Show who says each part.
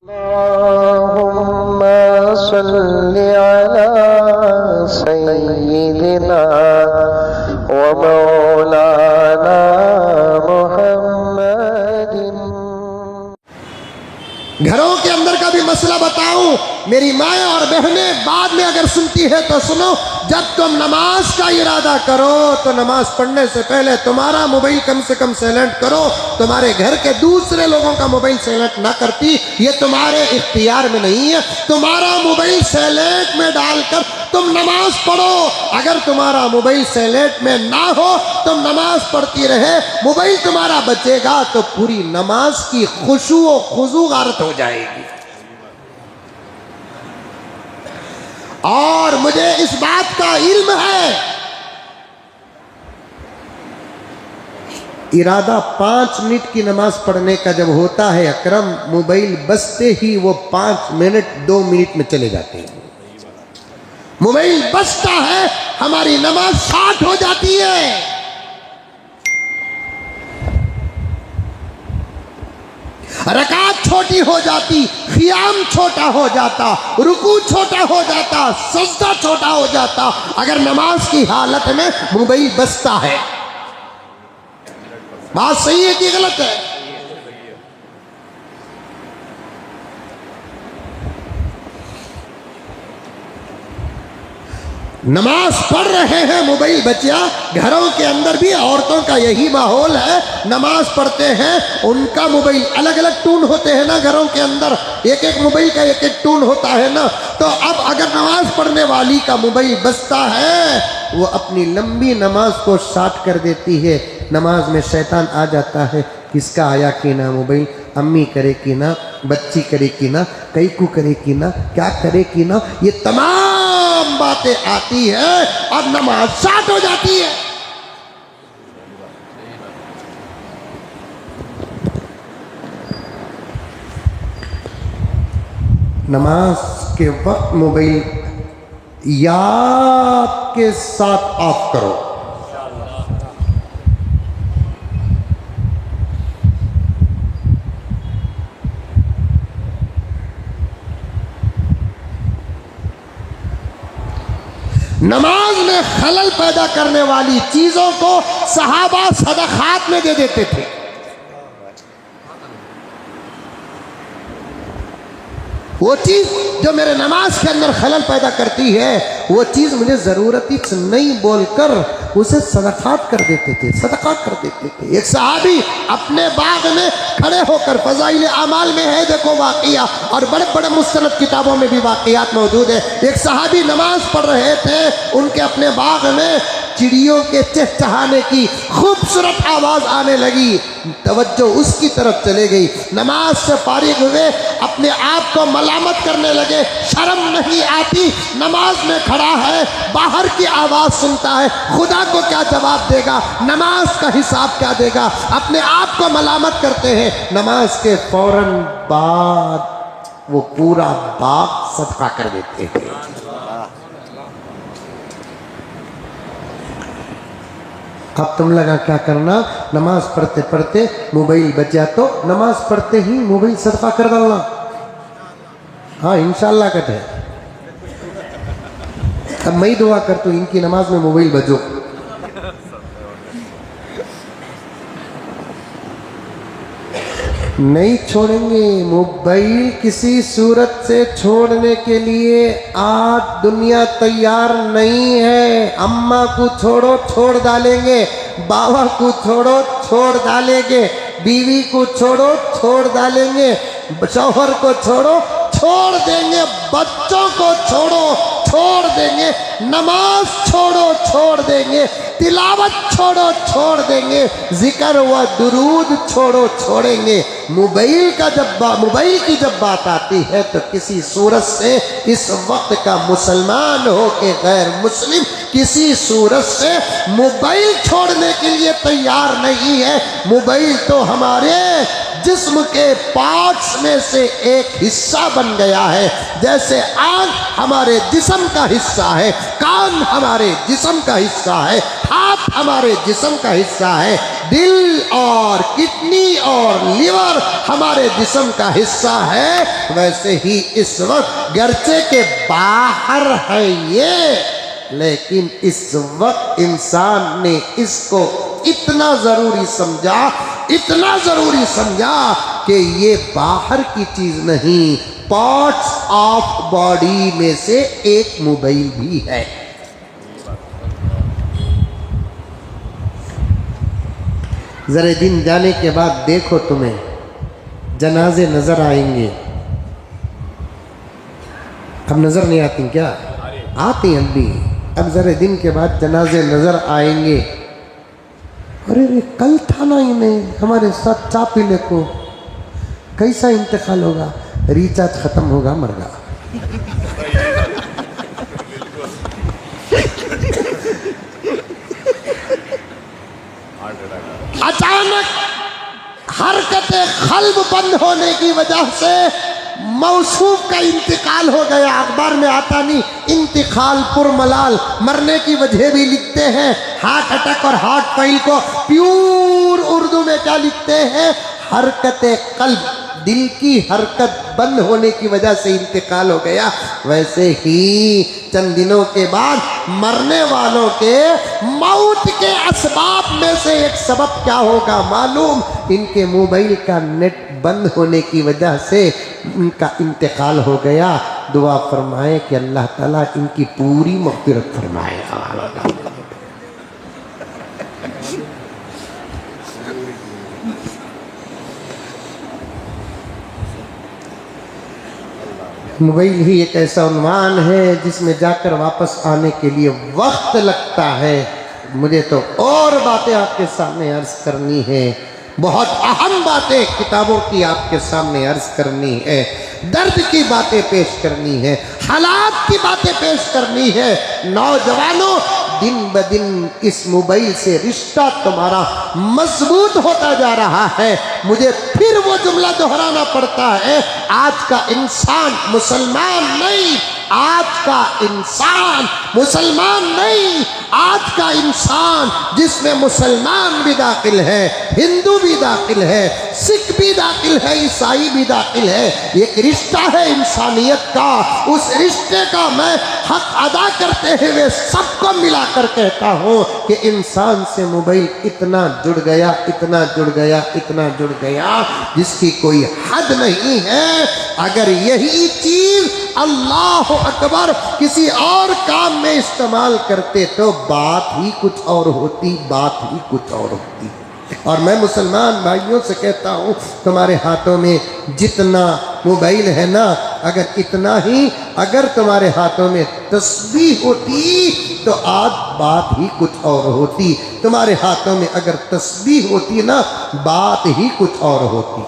Speaker 1: अल्लाहुम्मा सल्लि अला सय्यिदिना व मौलाना मुहम्मदिन।
Speaker 2: घरों के अंदर का भी मसला बताऊं, मेरी माएँ और बहनें बाद में अगर सुनती है तो सुनो। जब तुम नमाज का इरादा करो तो नमाज पढ़ने से पहले तुम्हारा मोबाइल कम से कम साइलेंट करो। तुम्हारे घर के दूसरे लोगों का मोबाइल साइलेंट ना करती, ये तुम्हारे इख्तियार में नहीं है। तुम्हारा मोबाइल साइलेंट में डालकर तुम नमाज पढ़ो। अगर तुम्हारा मोबाइल साइलेंट में ना हो, तुम नमाज पढ़ती रहे, मोबाइल तुम्हारा बचेगा तो पूरी नमाज की खुशू और खुजू गारत हो जाएगी। और मुझे इस बात का इल्म है, इरादा 5 मिनट की नमाज पढ़ने का जब होता है अकरम, मोबाइल बजते ही वो 5 मिनट 2 मिनट में चले जाते हैं। मोबाइल बजता है, हमारी नमाज 60 हो जाती है। रकात छोटी हो जाती, क़ियाम छोटा हो जाता, रुकू छोटा हो जाता, सजदा छोटा हो जाता, अगर नमाज की हालत में मोबाइल बजता है। बात सही है कि गलत है? नमाज पढ़ रहे हैं, मोबाइल बचा। घरों के अंदर भी औरतों का यही माहौल है, नमाज पढ़ते हैं, उनका मोबाइल अलग अलग टून होते हैं ना। घरों के अंदर एक एक मोबाइल का एक एक टून होता है ना। तो अब अगर नमाज पढ़ने वाली का मोबाइल बजता है, वो अपनी लंबी नमाज को शार्ट कर देती है। नमाज में शैतान आ जाता है, किसका आया कि ना मोबाइल, अम्मी करे कि ना, बच्ची करे कि ना, कई को करे कि ना, क्या करे कि ना, ये तमाम बातें आती है और नमाज शार्ट हो जाती है। नमाज के वक्त मोबाइल याद के साथ ऑफ करो। नमाज में खलल पैदा करने वाली चीजों को सहाबा सदकात में दे देते थे। वो चीज जो मेरे नमाज के अंदर खलल पैदा करती है, वो चीज मुझे जरूरत ही नहीं बोलकर उसे सदकात कर देते थे, सदकात कर देते थे। एक सहाबी अपने बाग में खड़े होकर, फज़ाइल आमाल में है देखो वाक़िया, और बड़े बड़े मुस्तनद किताबों में भी वाक़ियात मौजूद है। एक सहाबी नमाज पढ़ रहे थे, उनके अपने बाग में चिड़ियों के चहचहाने की खूबसूरत आवाज आने लगी। तवज्जो उसकी तरफ चले गई। नमाज से फारिग हुए, अपने आप को मलामत करने लगे, शर्म नहीं आती, नमाज में खड़ा है, बाहर की आवाज सुनता है, खुदा को क्या जवाब देगा, नमाज का हिसाब क्या देगा, अपने आप को मलामत करते हैं। नमाज के फौरन बाद वो पूरा बाग सदका कर देते हैं। अब तुम लगा क्या करना, नमाज पढ़ते पढ़ते मोबाइल बचा तो नमाज पढ़ते ही मोबाइल सदका कर डालना। हाँ इंशाल्लाह कहते हैं। अब मैं ही दुआ करता हूँ इनकी नमाज में मोबाइल बजो। नहीं छोड़ेंगे मोबाइल, किसी सूरत से छोड़ने के लिए आज दुनिया तैयार नहीं है। अम्मा को छोड़ो, छोड़ डालेंगे, बाबा को छोड़ो, छोड़ डालेंगे, बीवी को छोड़ो, छोड़ डालेंगे, शौहर को छोड़ो, छोड़ देंगे, बच्चों को छोड़ो, छोड़ देंगे, नमाज छोड़ो, छोड़ देंगे, तिलावत छोड़ो, छोड़ देंगे, जिक्र व दुरूद छोड़ो, छोड़ेंगे। मोबाइल की जब बात आती है तो किसी सूरत से इस वक्त का मुसलमान हो के गैर मुस्लिम किसी सूरत से मोबाइल छोड़ने के लिए तैयार नहीं है। मोबाइल तो हमारे जिस्म के पार्ट्स में से एक हिस्सा बन गया है। जैसे आँख हमारे जिस्म का हिस्सा है, कान हमारे जिस्म का हिस्सा है, हाथ हमारे जिस्म का हिस्सा है। दिल और किडनी और लिवर हमारे जिस्म का हिस्सा है, वैसे ही इस वक्त गर्चे के बाहर है ये, लेकिन इस वक्त इंसान ने इसको इतना जरूरी समझा, इतना जरूरी समझा कि ये बाहर की चीज नहीं, पार्ट्स ऑफ बॉडी में से एक मोबाइल भी है। जरा दिन जाने के बाद देखो तुम्हें जनाजे नजर आएंगे। अब नजर नहीं आती क्या? आती हैं अभी। अब जरा दिन के बाद जनाजे नजर आएंगे। अरे रे कल था ना इन्हें हमारे साथ चाय पीने को, कैसा इंतकाल होगा? रिचार्ज खत्म होगा, मर गया। अचानक हरकते खल्ब बंद होने की वजह से मौसूफ का इंतकाल हो गया। अखबार में आता नहीं, इंतकाल पुरमलाल, मरने की वजह भी लिखते हैं। हार्ट अटैक और हार्ट फेल को प्योर उर्दू में क्या लिखते हैं? हरकते कल्ब, दिल की हरकत बंद होने की वजह से इंतकाल हो गया। वैसे ही चंद दिनों के बाद मरने वालों के मौत के असबाब में से एक सबब क्या होगा मालूम? इनके मोबाइल का नेट बंद होने की वजह से उनका इंतकाल हो गया। दुआ फरमाए कि अल्लाह ताला इनकी पूरी मग़फ़िरत फरमाए। मोबाइल ही एक ऐसा उन्वान है जिसमें जाकर वापस आने के लिए वक्त लगता है। मुझे तो और बातें आपके सामने अर्ज करनी है, बहुत अहम बातें किताबों की आपके सामने अर्ज करनी है, दर्द की बातें पेश करनी है, हालात की बातें पेश करनी है। नौजवानों, दिन ब दिन इस मोबाइल से रिश्ता तुम्हारा मजबूत होता जा रहा है। मुझे फिर वो जुमला दोहराना पड़ता है, आज का इंसान मुसलमान नहीं, आज का इंसान मुसलमान नहीं, आज का इंसान जिसमें मुसलमान भी दाखिल है, हिंदू भी दाखिल है, सिख भी दाखिल है, ईसाई भी दाखिल है। एक रिश्ता है इंसानियत का, उस रिश्ते का मैं हक अदा करते हुए सबको मिलाकर कहता हूँ कि इंसान से मोबाइल इतना जुड़ गया, इतना जुड़ गया, इतना जुड़ गया जिसकी कोई हद नहीं है। अगर यही चीज अल्लाह अकबर किसी और काम में इस्तेमाल करते तो बात ही कुछ और होती, बात ही कुछ और होती। और मैं मुसलमान भाइयों से कहता हूँ, तुम्हारे हाथों में जितना मोबाइल है ना, अगर इतना ही अगर तुम्हारे हाथों में तस्बीह होती तो आज बात ही कुछ और होती। तुम्हारे हाथों में अगर तस्बीह होती ना, बात ही कुछ और होती।